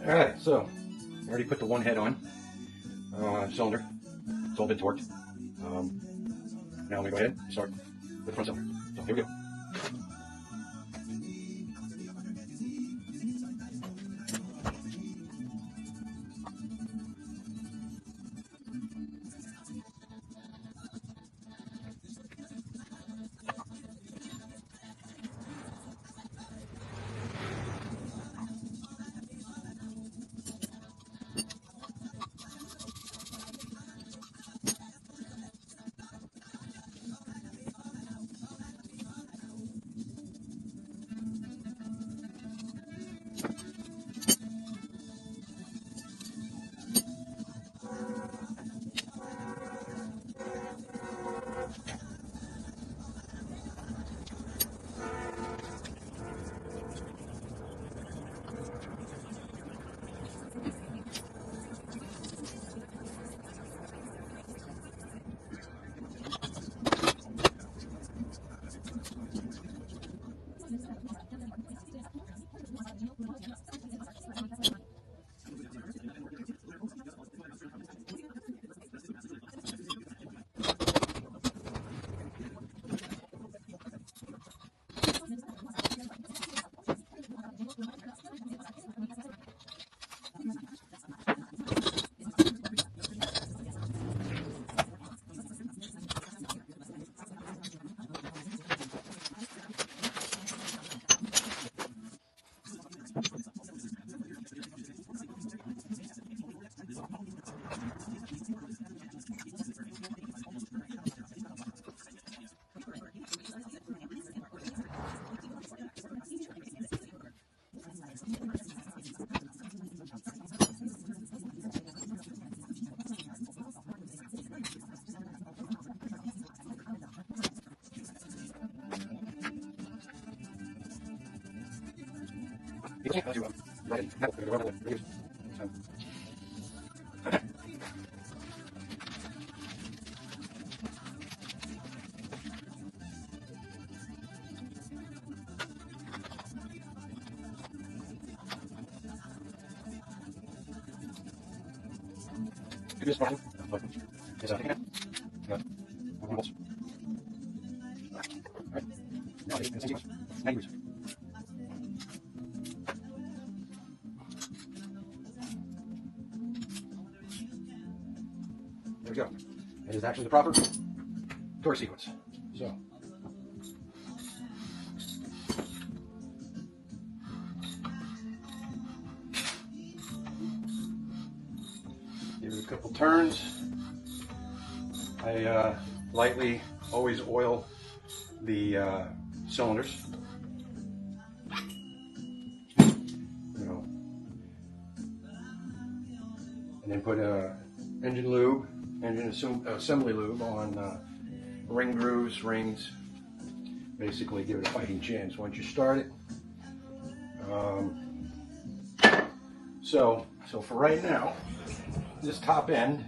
Alright, so I already put the one head on cylinder. It's all been torqued. Now let me go ahead and start with the front cylinder. So here we go. This one, is that again? No. Almost. Alright. Now, it's continuous. 90 degrees. There we go. It is actually the proper torque sequence. So. Give it a couple turns. I lightly always oil the cylinders. And then put engine assembly lube on ring grooves, rings. Basically give it a fighting chance once you start it. So for right now, this top end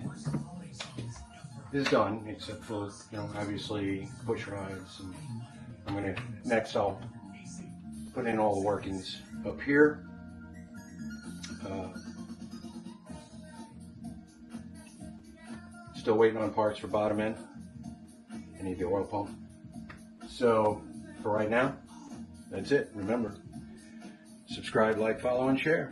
is done, except for, obviously push rods. And next I'll put in all the workings up here. Still waiting on parts for bottom end. I need the oil pump. So for right now, that's it. Remember, subscribe, like, follow, and share.